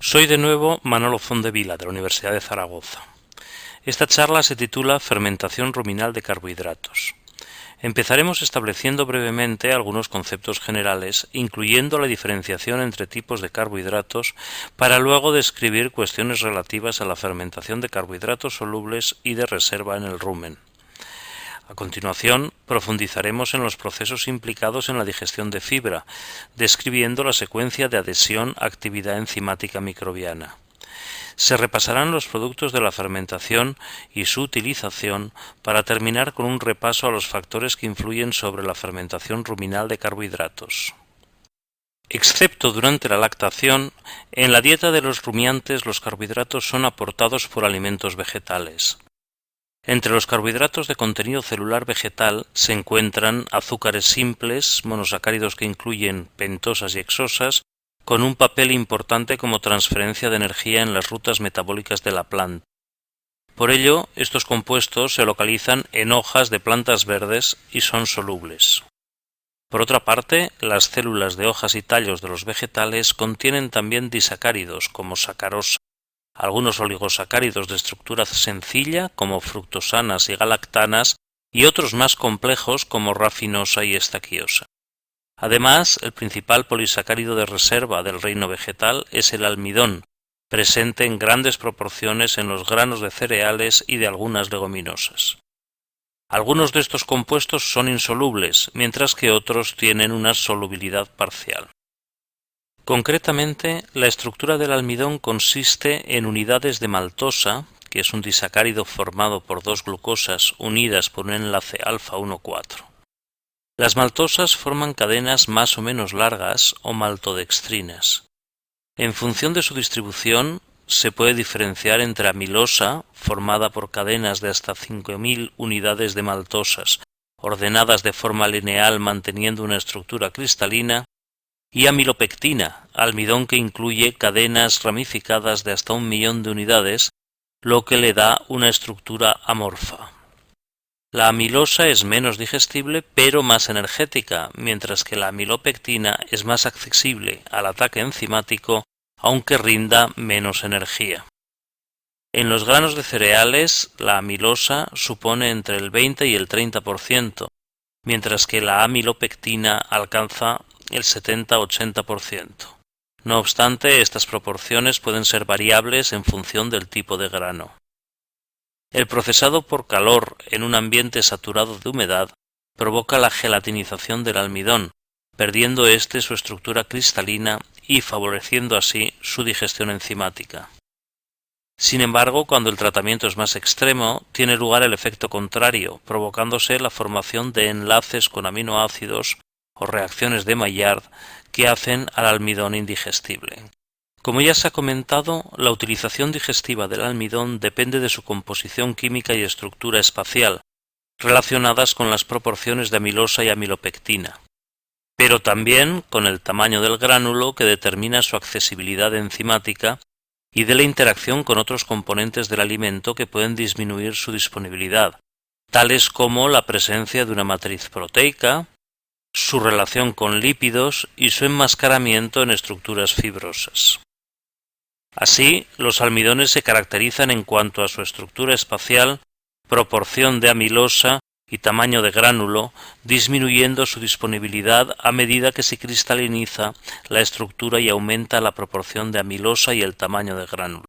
Soy de nuevo Manolo Fondevila, de la Universidad de Zaragoza. Esta charla se titula Fermentación ruminal de carbohidratos. Empezaremos estableciendo brevemente algunos conceptos generales, incluyendo la diferenciación entre tipos de carbohidratos, para luego describir cuestiones relativas a la fermentación de carbohidratos solubles y de reserva en el rumen. A continuación, profundizaremos en los procesos implicados en la digestión de fibra, describiendo la secuencia de adhesión-actividad enzimática microbiana. Se repasarán los productos de la fermentación y su utilización para terminar con un repaso a los factores que influyen sobre la fermentación ruminal de carbohidratos. Excepto durante la lactación, en la dieta de los rumiantes los carbohidratos son aportados por alimentos vegetales. Entre los carbohidratos de contenido celular vegetal se encuentran azúcares simples, monosacáridos que incluyen pentosas y hexosas, con un papel importante como transferencia de energía en las rutas metabólicas de la planta. Por ello, estos compuestos se localizan en hojas de plantas verdes y son solubles. Por otra parte, las células de hojas y tallos de los vegetales contienen también disacáridos como sacarosa, algunos oligosacáridos de estructura sencilla como fructosanas y galactanas y otros más complejos como rafinosa y estaquiosa. Además, el principal polisacárido de reserva del reino vegetal es el almidón, presente en grandes proporciones en los granos de cereales y de algunas leguminosas. Algunos de estos compuestos son insolubles, mientras que otros tienen una solubilidad parcial. Concretamente, la estructura del almidón consiste en unidades de maltosa, que es un disacárido formado por dos glucosas unidas por un enlace alfa 1,4. Las maltosas forman cadenas más o menos largas o maltodextrinas. En función de su distribución, se puede diferenciar entre amilosa, formada por cadenas de hasta 5.000 unidades de maltosas, ordenadas de forma lineal manteniendo una estructura cristalina, y amilopectina, almidón que incluye cadenas ramificadas de hasta 1.000.000 de unidades, lo que le da una estructura amorfa. La amilosa es menos digestible pero más energética, mientras que la amilopectina es más accesible al ataque enzimático, aunque rinda menos energía. En los granos de cereales, la amilosa supone entre el 20 y el 30%, mientras que la amilopectina alcanza el 70-80%. No obstante, estas proporciones pueden ser variables en función del tipo de grano. El procesado por calor en un ambiente saturado de humedad provoca la gelatinización del almidón, perdiendo éste su estructura cristalina y favoreciendo así su digestión enzimática. Sin embargo, cuando el tratamiento es más extremo, tiene lugar el efecto contrario, provocándose la formación de enlaces con aminoácidos o reacciones de Maillard que hacen al almidón indigestible. Como ya se ha comentado, la utilización digestiva del almidón depende de su composición química y estructura espacial, relacionadas con las proporciones de amilosa y amilopectina, pero también con el tamaño del gránulo que determina su accesibilidad enzimática y de la interacción con otros componentes del alimento que pueden disminuir su disponibilidad, tales como la presencia de una matriz proteica, su relación con lípidos y su enmascaramiento en estructuras fibrosas. Así, los almidones se caracterizan en cuanto a su estructura espacial, proporción de amilosa y tamaño de gránulo, disminuyendo su disponibilidad a medida que se cristaliniza la estructura y aumenta la proporción de amilosa y el tamaño de gránulo.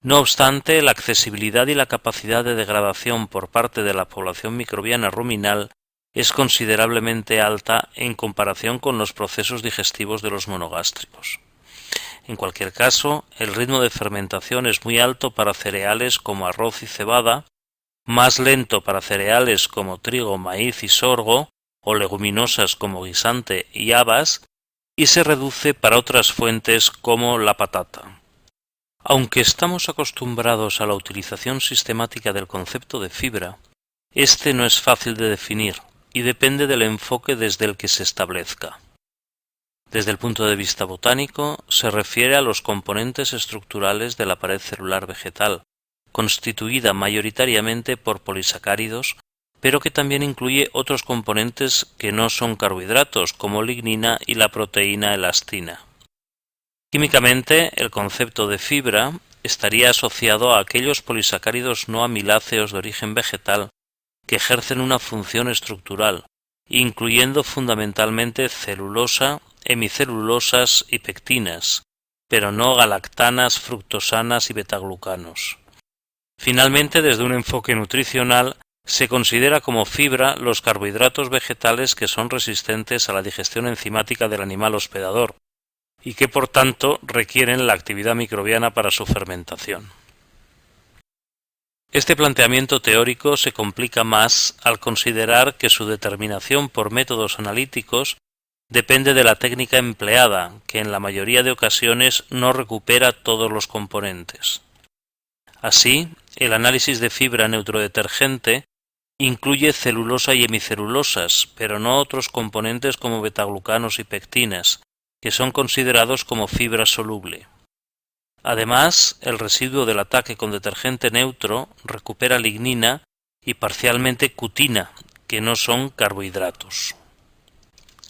No obstante, la accesibilidad y la capacidad de degradación por parte de la población microbiana ruminal es considerablemente alta en comparación con los procesos digestivos de los monogástricos. En cualquier caso, el ritmo de fermentación es muy alto para cereales como arroz y cebada, más lento para cereales como trigo, maíz y sorgo, o leguminosas como guisante y habas, y se reduce para otras fuentes como la patata. Aunque estamos acostumbrados a la utilización sistemática del concepto de fibra, este no es fácil de definir y depende del enfoque desde el que se establezca. Desde el punto de vista botánico, se refiere a los componentes estructurales de la pared celular vegetal, constituida mayoritariamente por polisacáridos, pero que también incluye otros componentes que no son carbohidratos, como lignina y la proteína elastina. Químicamente, el concepto de fibra estaría asociado a aquellos polisacáridos no amiláceos de origen vegetal que ejercen una función estructural, incluyendo fundamentalmente celulosa, hemicelulosas y pectinas, pero no galactanas, fructosanas y betaglucanos. Finalmente, desde un enfoque nutricional, se considera como fibra los carbohidratos vegetales que son resistentes a la digestión enzimática del animal hospedador y que por tanto requieren la actividad microbiana para su fermentación. Este planteamiento teórico se complica más al considerar que su determinación por métodos analíticos depende de la técnica empleada, que en la mayoría de ocasiones no recupera todos los componentes. Así, el análisis de fibra neutrodetergente incluye celulosa y hemicelulosas, pero no otros componentes como betaglucanos y pectinas, que son considerados como fibra soluble. Además, el residuo del ataque con detergente neutro recupera lignina y parcialmente cutina, que no son carbohidratos.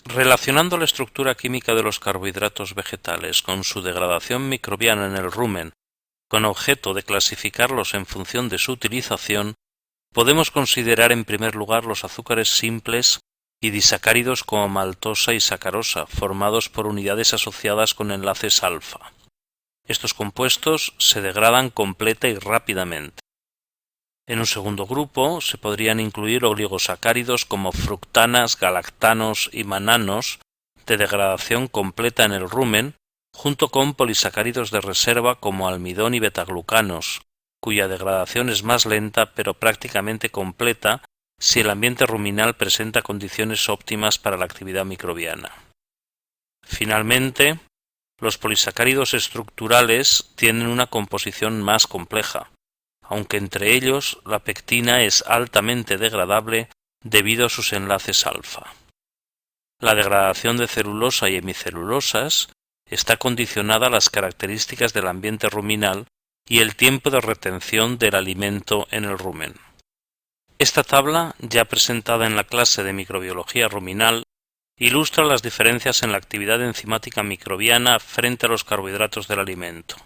Relacionando la estructura química de los carbohidratos vegetales con su degradación microbiana en el rumen, con objeto de clasificarlos en función de su utilización, podemos considerar en primer lugar los azúcares simples y disacáridos como maltosa y sacarosa, formados por unidades asociadas con enlaces alfa. Estos compuestos se degradan completa y rápidamente. En un segundo grupo se podrían incluir oligosacáridos como fructanas, galactanos y mananos de degradación completa en el rumen, junto con polisacáridos de reserva como almidón y betaglucanos, cuya degradación es más lenta pero prácticamente completa si el ambiente ruminal presenta condiciones óptimas para la actividad microbiana. Finalmente, los polisacáridos estructurales tienen una composición más compleja, aunque entre ellos la pectina es altamente degradable debido a sus enlaces alfa. La degradación de celulosa y hemicelulosas está condicionada a las características del ambiente ruminal y el tiempo de retención del alimento en el rumen. Esta tabla, ya presentada en la clase de microbiología ruminal, ilustra las diferencias en la actividad enzimática microbiana frente a los carbohidratos del alimento.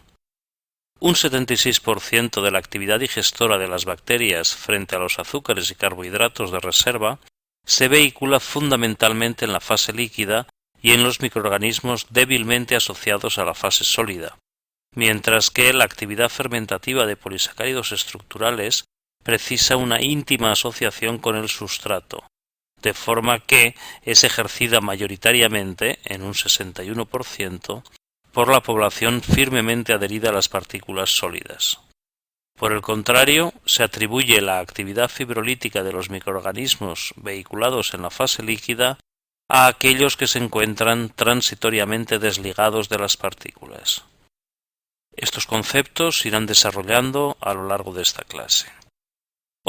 Un 76% de la actividad digestora de las bacterias frente a los azúcares y carbohidratos de reserva se vehicula fundamentalmente en la fase líquida y en los microorganismos débilmente asociados a la fase sólida, mientras que la actividad fermentativa de polisacáridos estructurales precisa una íntima asociación con el sustrato, de forma que es ejercida mayoritariamente, en un 61%, por la población firmemente adherida a las partículas sólidas. Por el contrario, se atribuye la actividad fibrolítica de los microorganismos vehiculados en la fase líquida a aquellos que se encuentran transitoriamente desligados de las partículas. Estos conceptos se irán desarrollando a lo largo de esta clase.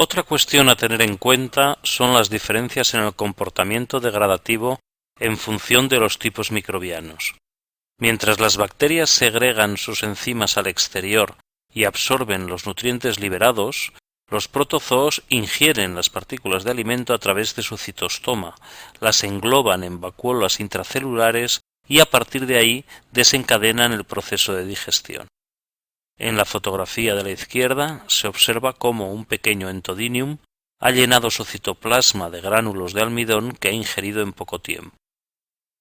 Otra cuestión a tener en cuenta son las diferencias en el comportamiento degradativo en función de los tipos microbianos. Mientras las bacterias segregan sus enzimas al exterior y absorben los nutrientes liberados, los protozoos ingieren las partículas de alimento a través de su citostoma, las engloban en vacuolas intracelulares y a partir de ahí desencadenan el proceso de digestión. En la fotografía de la izquierda se observa cómo un pequeño entodinium ha llenado su citoplasma de gránulos de almidón que ha ingerido en poco tiempo.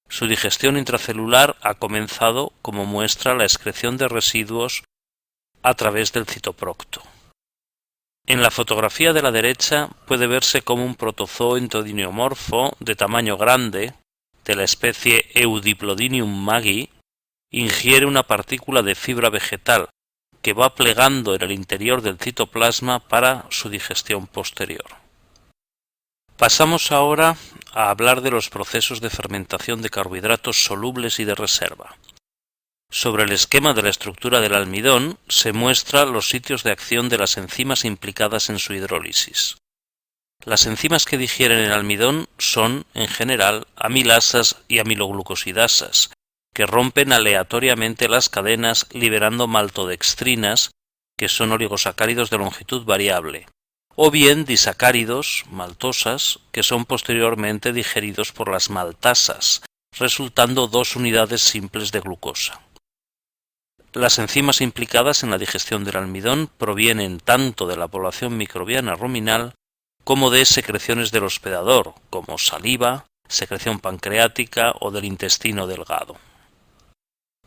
Su digestión intracelular ha comenzado como muestra la excreción de residuos a través del citoprocto. En la fotografía de la derecha puede verse como un protozoo entodiniomorfo de tamaño grande, de la especie Eudiplodinium maggi, ingiere una partícula de fibra vegetal, que va plegando en el interior del citoplasma para su digestión posterior. Pasamos ahora a hablar de los procesos de fermentación de carbohidratos solubles y de reserva. Sobre el esquema de la estructura del almidón se muestran los sitios de acción de las enzimas implicadas en su hidrólisis. Las enzimas que digieren el almidón son, en general, amilasas y amiloglucosidasas, que rompen aleatoriamente las cadenas liberando maltodextrinas, que son oligosacáridos de longitud variable, o bien disacáridos, maltosas, que son posteriormente digeridos por las maltasas, resultando 2 unidades simples de glucosa. Las enzimas implicadas en la digestión del almidón provienen tanto de la población microbiana ruminal como de secreciones del hospedador, como saliva, secreción pancreática o del intestino delgado.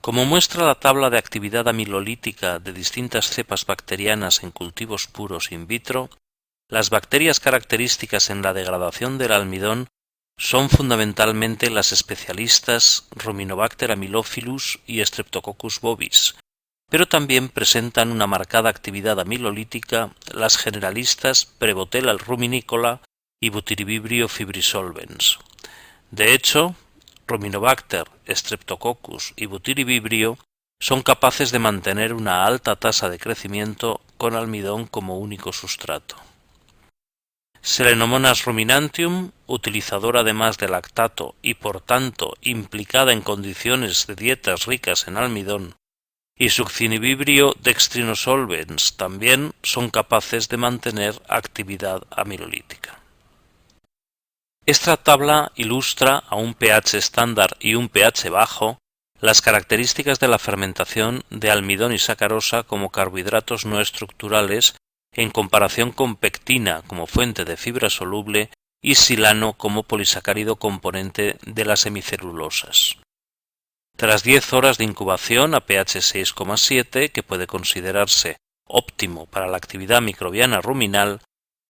Como muestra la tabla de actividad amilolítica de distintas cepas bacterianas en cultivos puros in vitro, las bacterias características en la degradación del almidón son fundamentalmente las especialistas Ruminobacter amylophilus y Streptococcus bovis, pero también presentan una marcada actividad amilolítica las generalistas Prevotella ruminicola y Butyrivibrio fibrisolvens. De hecho, Ruminobacter, Streptococcus y Butyrivibrio son capaces de mantener una alta tasa de crecimiento con almidón como único sustrato. Selenomonas ruminantium, utilizador además de lactato y por tanto implicada en condiciones de dietas ricas en almidón, y Succinivibrio dextrinosolvens también son capaces de mantener actividad amilolítica. Esta tabla ilustra a un pH estándar y un pH bajo las características de la fermentación de almidón y sacarosa como carbohidratos no estructurales en comparación con pectina como fuente de fibra soluble y silano como polisacárido componente de las hemicelulosas. Tras 10 horas de incubación a pH 6,7, que puede considerarse óptimo para la actividad microbiana ruminal,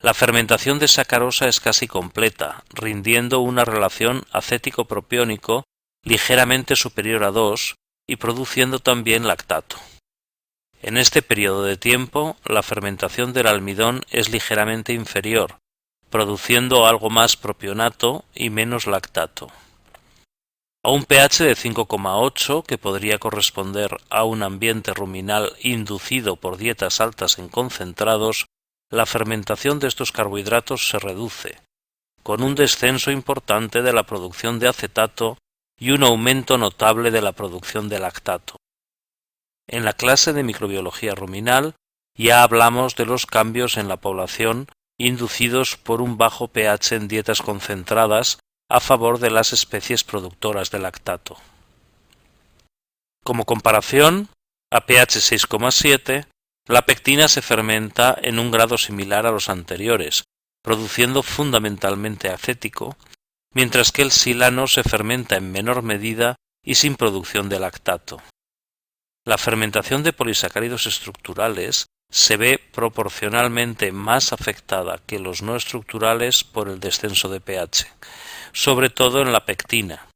la fermentación de sacarosa es casi completa, rindiendo una relación acético-propiónico ligeramente superior a 2 y produciendo también lactato. En este periodo de tiempo, la fermentación del almidón es ligeramente inferior, produciendo algo más propionato y menos lactato. A un pH de 5,8, que podría corresponder a un ambiente ruminal inducido por dietas altas en concentrados, la fermentación de estos carbohidratos se reduce, con un descenso importante de la producción de acetato y un aumento notable de la producción de lactato. En la clase de microbiología ruminal ya hablamos de los cambios en la población inducidos por un bajo pH en dietas concentradas a favor de las especies productoras de lactato. Como comparación, a pH 6,7, la pectina se fermenta en un grado similar a los anteriores, produciendo fundamentalmente acético, mientras que el silano se fermenta en menor medida y sin producción de lactato. La fermentación de polisacáridos estructurales se ve proporcionalmente más afectada que los no estructurales por el descenso de pH, sobre todo en la pectina,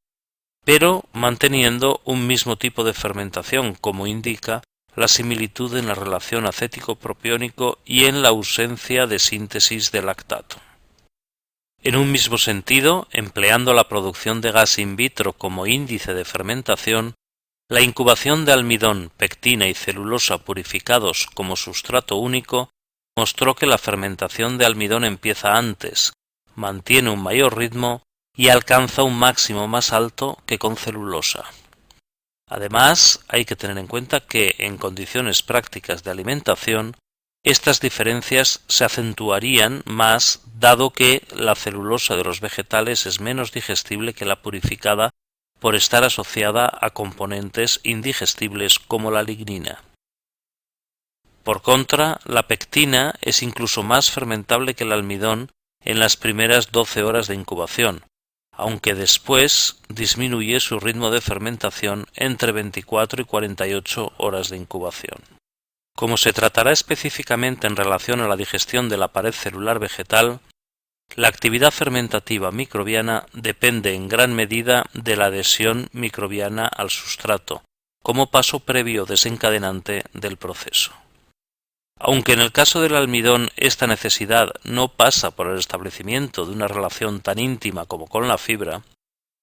pero manteniendo un mismo tipo de fermentación, como indica la similitud en la relación acético-propiónico y en la ausencia de síntesis de lactato. En un mismo sentido, empleando la producción de gas in vitro como índice de fermentación, la incubación de almidón, pectina y celulosa purificados como sustrato único mostró que la fermentación de almidón empieza antes, mantiene un mayor ritmo y alcanza un máximo más alto que con celulosa. Además, hay que tener en cuenta que, en condiciones prácticas de alimentación, estas diferencias se acentuarían más dado que la celulosa de los vegetales es menos digestible que la purificada por estar asociada a componentes indigestibles como la lignina. Por contra, la pectina es incluso más fermentable que el almidón en las primeras 12 horas de incubación, aunque después disminuye su ritmo de fermentación entre 24 y 48 horas de incubación. Como se tratará específicamente en relación a la digestión de la pared celular vegetal, la actividad fermentativa microbiana depende en gran medida de la adhesión microbiana al sustrato, como paso previo desencadenante del proceso. Aunque en el caso del almidón esta necesidad no pasa por el establecimiento de una relación tan íntima como con la fibra,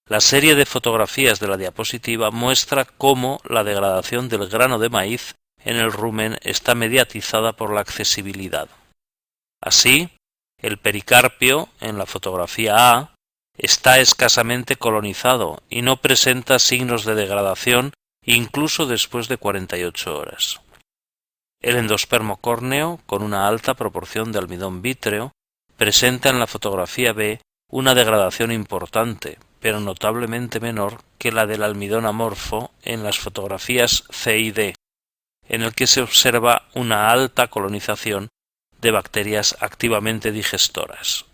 la serie de fotografías de la diapositiva muestra cómo la degradación del grano de maíz en el rumen está mediatizada por la accesibilidad. Así, el pericarpio, en la fotografía A, está escasamente colonizado y no presenta signos de degradación incluso después de 48 horas. El endospermo córneo, con una alta proporción de almidón vítreo, presenta en la fotografía B una degradación importante, pero notablemente menor que la del almidón amorfo en las fotografías C y D, en el que se observa una alta colonización de bacterias activamente digestoras.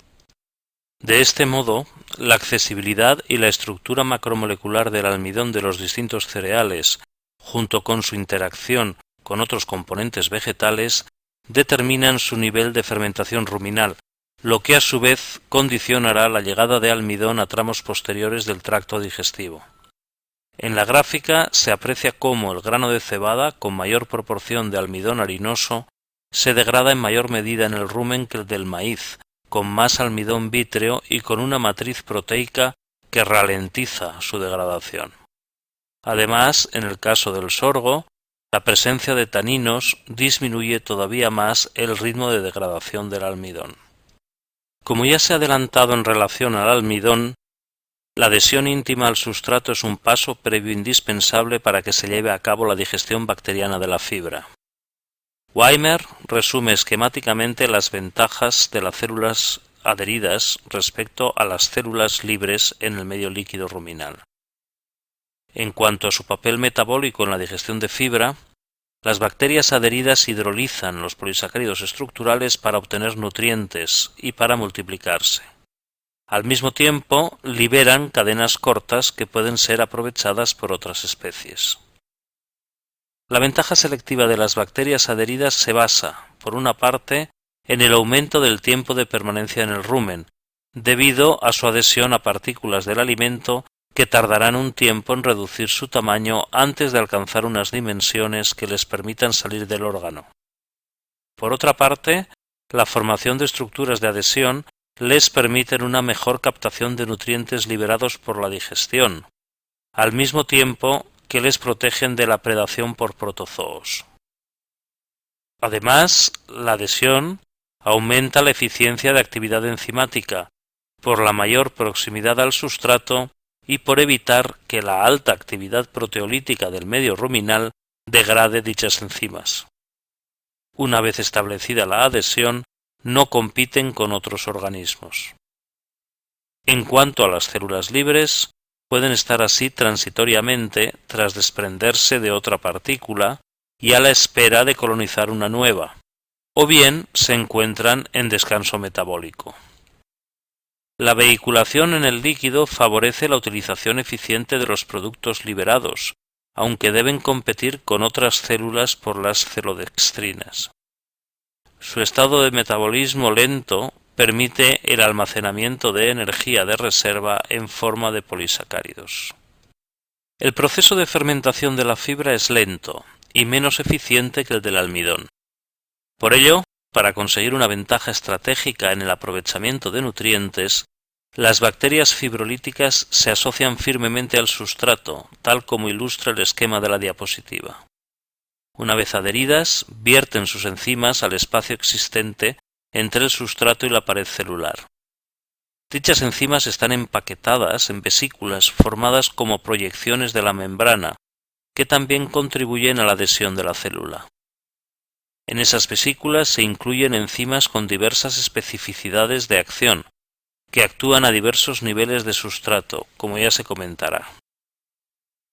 De este modo, la accesibilidad y la estructura macromolecular del almidón de los distintos cereales, junto con su interacción con otros componentes vegetales, determinan su nivel de fermentación ruminal, lo que a su vez condicionará la llegada de almidón a tramos posteriores del tracto digestivo. En la gráfica se aprecia cómo el grano de cebada, con mayor proporción de almidón harinoso, se degrada en mayor medida en el rumen que el del maíz, con más almidón vítreo y con una matriz proteica que ralentiza su degradación. Además, en el caso del sorgo, la presencia de taninos disminuye todavía más el ritmo de degradación del almidón. Como ya se ha adelantado en relación al almidón, la adhesión íntima al sustrato es un paso previo indispensable para que se lleve a cabo la digestión bacteriana de la fibra. Weimer resume esquemáticamente las ventajas de las células adheridas respecto a las células libres en el medio líquido ruminal. En cuanto a su papel metabólico en la digestión de fibra, las bacterias adheridas hidrolizan los polisacáridos estructurales para obtener nutrientes y para multiplicarse. Al mismo tiempo, liberan cadenas cortas que pueden ser aprovechadas por otras especies. La ventaja selectiva de las bacterias adheridas se basa, por una parte, en el aumento del tiempo de permanencia en el rumen, debido a su adhesión a partículas del alimento que tardarán un tiempo en reducir su tamaño antes de alcanzar unas dimensiones que les permitan salir del órgano. Por otra parte, la formación de estructuras de adhesión les permiten una mejor captación de nutrientes liberados por la digestión, al mismo tiempo que les protegen de la predación por protozoos. Además, la adhesión aumenta la eficiencia de actividad enzimática por la mayor proximidad al sustrato y por evitar que la alta actividad proteolítica del medio ruminal degrade dichas enzimas. Una vez establecida la adhesión, no compiten con otros organismos. En cuanto a las células libres, pueden estar así transitoriamente tras desprenderse de otra partícula y a la espera de colonizar una nueva, o bien se encuentran en descanso metabólico. La vehiculación en el líquido favorece la utilización eficiente de los productos liberados, aunque deben competir con otras células por las celodextrinas. Su estado de metabolismo lento permite el almacenamiento de energía de reserva en forma de polisacáridos. El proceso de fermentación de la fibra es lento y menos eficiente que el del almidón. Por ello, para conseguir una ventaja estratégica en el aprovechamiento de nutrientes, las bacterias fibrolíticas se asocian firmemente al sustrato, tal como ilustra el esquema de la diapositiva. Una vez adheridas, vierten sus enzimas al espacio existente entre el sustrato y la pared celular. Dichas enzimas están empaquetadas en vesículas formadas como proyecciones de la membrana, que también contribuyen a la adhesión de la célula. En esas vesículas se incluyen enzimas con diversas especificidades de acción, que actúan a diversos niveles de sustrato, como ya se comentará.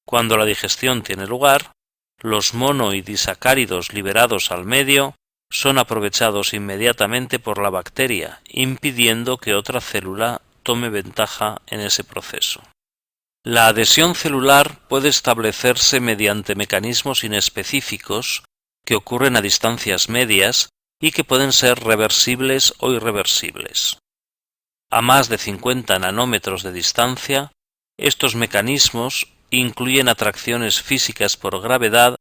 Cuando la digestión tiene lugar, los mono y disacáridos liberados al medio son aprovechados inmediatamente por la bacteria, impidiendo que otra célula tome ventaja en ese proceso. La adhesión celular puede establecerse mediante mecanismos inespecíficos que ocurren a distancias medias y que pueden ser reversibles o irreversibles. A más de 50 nanómetros de distancia, estos mecanismos incluyen atracciones físicas por gravedad,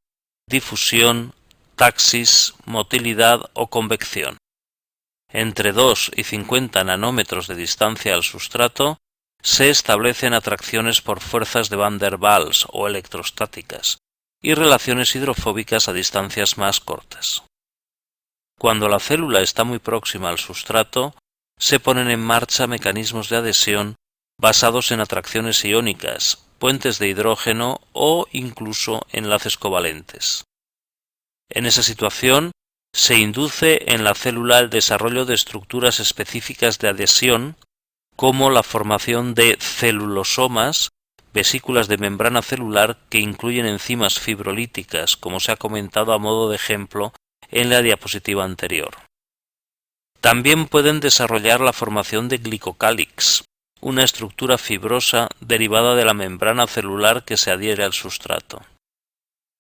difusión, taxis, motilidad o convección. Entre 2 y 50 nanómetros de distancia al sustrato, se establecen atracciones por fuerzas de Van der Waals o electrostáticas y relaciones hidrofóbicas a distancias más cortas. Cuando la célula está muy próxima al sustrato, se ponen en marcha mecanismos de adhesión basados en atracciones iónicas, puentes de hidrógeno o incluso enlaces covalentes. En esa situación, se induce en la célula el desarrollo de estructuras específicas de adhesión, como la formación de celulosomas vesículas de membrana celular que incluyen enzimas fibrolíticas, como se ha comentado a modo de ejemplo en la diapositiva anterior. También pueden desarrollar la formación de glicocálix, una estructura fibrosa derivada de la membrana celular que se adhiere al sustrato.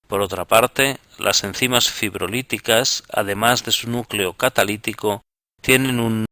Por otra parte, las enzimas fibrolíticas, además de su núcleo catalítico, tienen un